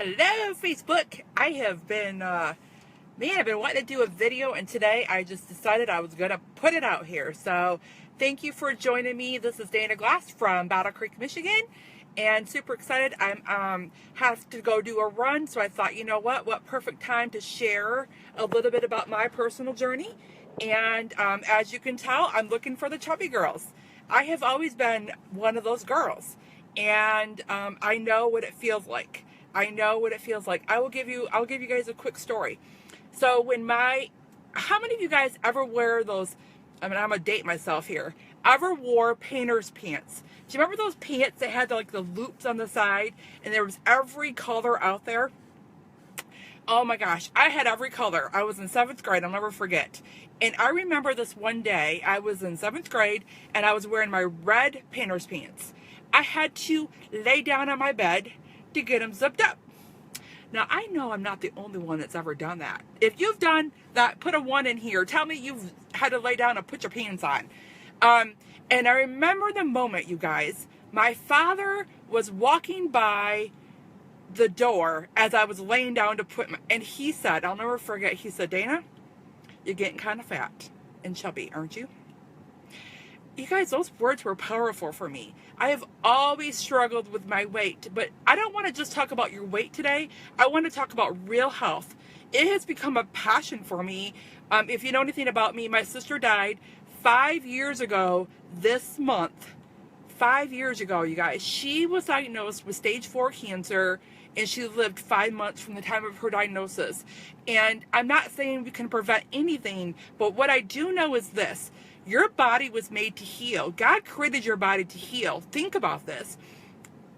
Hello, Facebook. I've been wanting to do a video, and today I just decided I was going to put it out here. So thank you for joining me. This is Dana Glass from Battle Creek, Michigan, and super excited. I'm have to go do a run, so I thought, you know what perfect time to share a little bit about my personal journey. And as you can tell, I'm looking for the chubby girls. I have always been one of those girls, and I know what it feels like. I know what it feels like. I'll give you guys a quick story. So how many of you guys ever wear those, I'm going to date myself here, ever wore painter's pants? Do you remember those pants that had like the loops on the side and there was every color out there? Oh my gosh, I had every color. I was in 7th grade, I'll never forget. And I remember this one day, I was in 7th grade and I was wearing my red painter's pants. I had to lay down on my bed to get them zipped up. Now, I know I'm not the only one that's ever done that. If you've done that, put a 1 in here. Tell me you've had to lay down and put your pants on. And I remember the moment, you guys. My father was walking by the door as I was laying down to and he said, I'll never forget, he said, Dana, you're getting kind of fat and chubby, aren't you? You guys, those words were powerful for me. I have always struggled with my weight, but I don't want to just talk about your weight today. I want to talk about real health. It has become a passion for me. If you know anything about me, my sister died 5 years ago this month. 5 years ago, you guys. She was diagnosed with stage 4 cancer, and she lived 5 months from the time of her diagnosis. And I'm not saying we can prevent anything, but what I do know is this. Your body was made to heal. God created your body to heal. Think about this.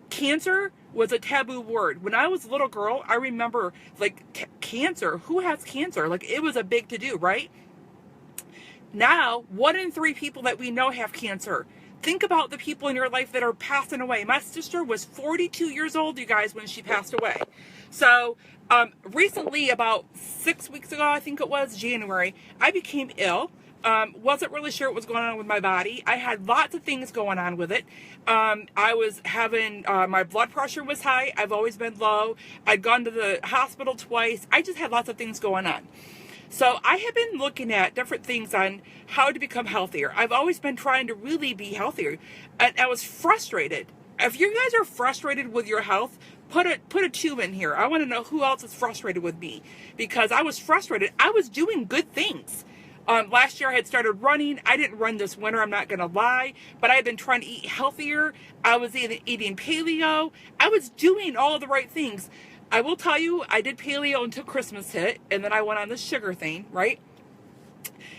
Cancer was a taboo word. When I was a little girl, I remember, like, cancer. Who has cancer? Like, it was a big to-do, right? Now, 1 in 3 people that we know have cancer. Think about the people in your life that are passing away. My sister was 42 years old, you guys, when she passed away. So, recently, about 6 weeks ago, I think it was, January, I became ill. Wasn't really sure what was going on with my body. I had lots of things going on with it. I was having, my blood pressure was high. I've always been low. I'd gone to the hospital twice. I just had lots of things going on. So I have been looking at different things on how to become healthier. I've always been trying to really be healthier. And I was frustrated. If you guys are frustrated with your health, put a 2 in here. I want to know who else is frustrated with me, because I was frustrated. I was doing good things. Last year I had started running. I didn't run this winter, I'm not going to lie, but I had been trying to eat healthier. I was eating paleo. I was doing all the right things. I will tell you, I did paleo until Christmas hit, and then I went on this sugar thing, right?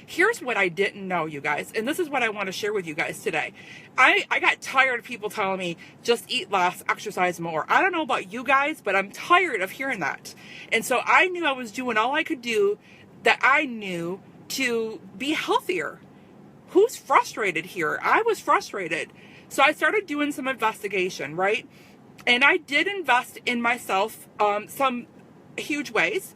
Here's what I didn't know, you guys, and this is what I want to share with you guys today. I got tired of people telling me, just eat less, exercise more. I don't know about you guys, but I'm tired of hearing that. And so I knew I was doing all I could do that I knew to be healthier. Who's frustrated here? I was frustrated. So I started doing some investigation, right? And I did invest in myself some huge ways.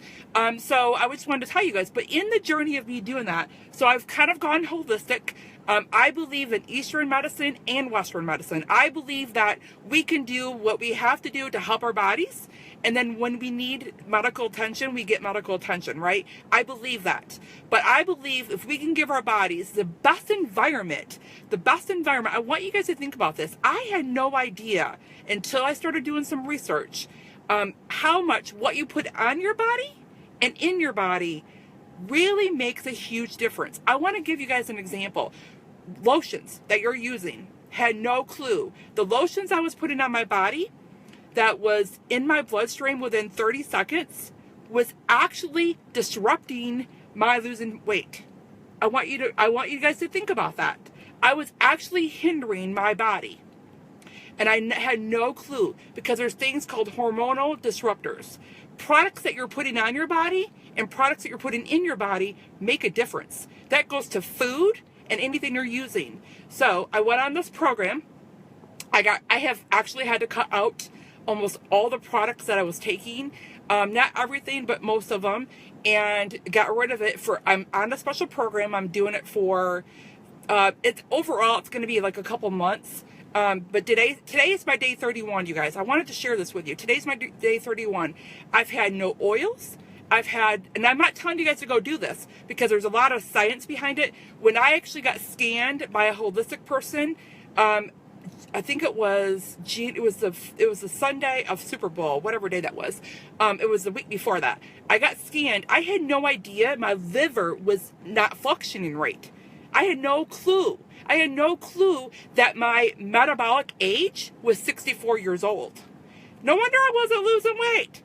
So I just wanted to tell you guys, but in the journey of me doing that, so I've kind of gone holistic. I believe in Eastern medicine and Western medicine. I believe that we can do what we have to do to help our bodies. And then when we need medical attention, we get medical attention, right? I believe that. But I believe if we can give our bodies the best environment, I want you guys to think about this. I had no idea until I started doing some research how much what you put on your body and in your body really makes a huge difference. I want to give you guys an example. Lotions that you're using, had no clue. The lotions I was putting on my body that was in my bloodstream within 30 seconds was actually disrupting my losing weight. I want you guys to think about that. I was actually hindering my body. And I had no clue, because there's things called hormonal disruptors. Products that you're putting on your body and products that you're putting in your body make a difference. That goes to food and anything you're using. So I went on this program. I have actually had to cut out almost all the products that I was taking. Not everything, but most of them. And got rid of it I'm on a special program. I'm doing it for, overall, it's going to be like a couple months. But today is my day 31, you guys. I wanted to share this with you. Today's my day 31. I've had no oils. And I'm not telling you guys to go do this because there's a lot of science behind it. When I actually got scanned by a holistic person, I think it was the Sunday of Super Bowl, whatever day that was. It was the week before that. I got scanned. I had no idea my liver was not functioning right. I had no clue. I had no clue that my metabolic age was 64 years old. No wonder I wasn't losing weight.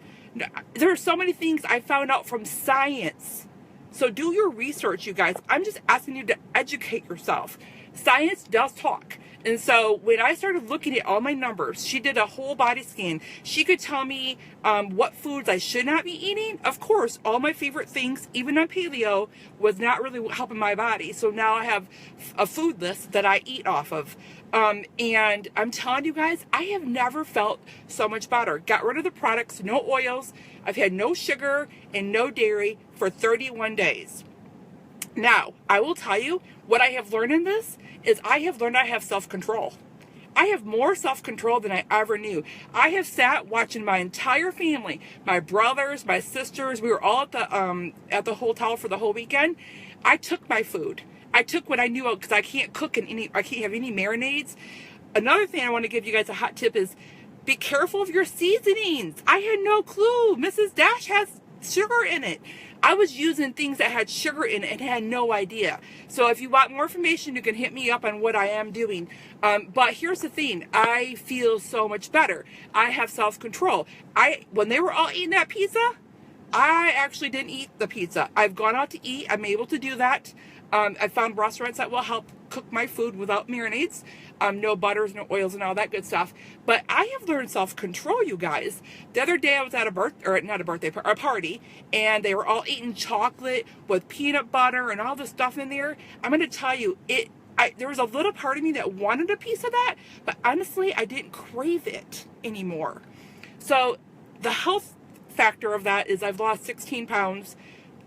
There are so many things I found out from science. So do your research, you guys. I'm just asking you to educate yourself. Science does talk. And so when I started looking at all my numbers, she did a whole body scan. She could tell me what foods I should not be eating. Of course, all my favorite things, even on paleo, was not really helping my body. So now I have a food list that I eat off of. And I'm telling you guys, I have never felt so much better. Got rid of the products, no oils. I've had no sugar and no dairy for 31 days. Now, I will tell you, what I have learned in this is I have learned I have self-control. I have more self-control than I ever knew. I have sat watching my entire family, my brothers, my sisters. We were all at the hotel for the whole weekend. I took my food. I took what I knew because I can't cook I can't have any marinades. Another thing I want to give you guys a hot tip is be careful of your seasonings. I had no clue. Mrs. Dash has sugar in it. I was using things that had sugar in it and had no idea. So if you want more information, you can hit me up on what I am doing. But here's the thing. I feel so much better. I have self-control. When they were all eating that pizza, I actually didn't eat the pizza. I've gone out to eat. I'm able to do that. I found restaurants that will help cook my food without marinades. No butters, no oils, and all that good stuff. But I have learned self-control, you guys. The other day I was at a party, and they were all eating chocolate with peanut butter and all this stuff in there. I'm going to tell you, there was a little part of me that wanted a piece of that, but honestly, I didn't crave it anymore. So the health factor of that is I've lost 16 pounds.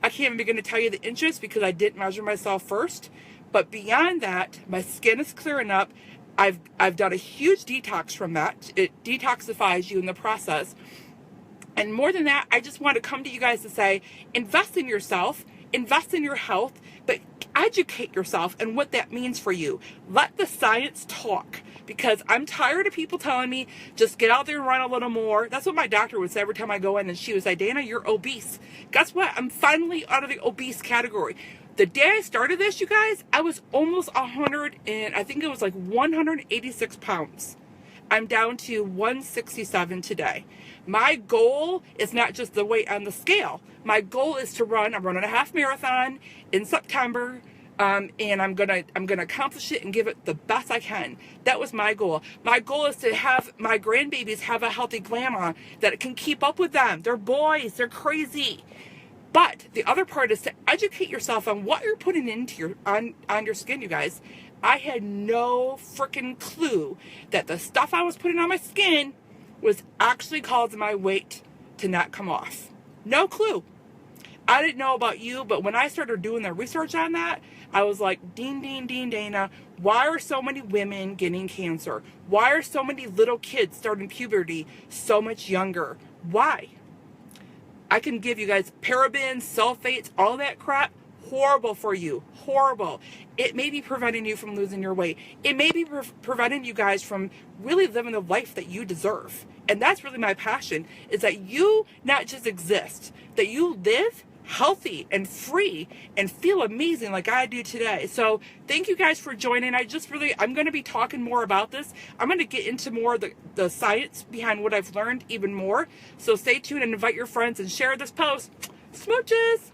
I can't even begin to tell you the inches because I didn't measure myself first. But beyond that, my skin is clearing up. I've done a huge detox from that. It detoxifies you in the process. And more than that, I just want to come to you guys to say, invest in yourself, invest in your health, but educate yourself and what that means for you. Let the science talk, because I'm tired of people telling me, just get out there and run a little more. That's what my doctor would say every time I go in, and she would say, Dana, you're obese. Guess what? I'm finally out of the obese category. The day I started this, you guys, I was almost 186 pounds. I'm down to 167 today. My goal is not just the weight on the scale. My goal is I'm running a half marathon in September, and I'm gonna accomplish it and give it the best I can. That was my goal. My goal is to have my grandbabies have a healthy grandma that can keep up with them. They're boys. They're crazy. But the other part is to educate yourself on what you're putting into on your skin, you guys. I had no freaking clue that the stuff I was putting on my skin was actually causing my weight to not come off. No clue. I didn't know about you, but when I started doing the research on that, I was like, ding, ding, ding, Dana, why are so many women getting cancer? Why are so many little kids starting puberty so much younger? Why? I can give you guys parabens, sulfates, all that crap. Horrible for you. Horrible. It may be preventing you from losing your weight. It may be preventing you guys from really living the life that you deserve. And that's really my passion, is that you not just exist, that you live healthy and free and feel amazing like I do today. So thank you guys for joining. I'm going to be talking more about this. I'm going to get into more of the science behind what I've learned even more. So stay tuned and invite your friends and share this post. Smooches!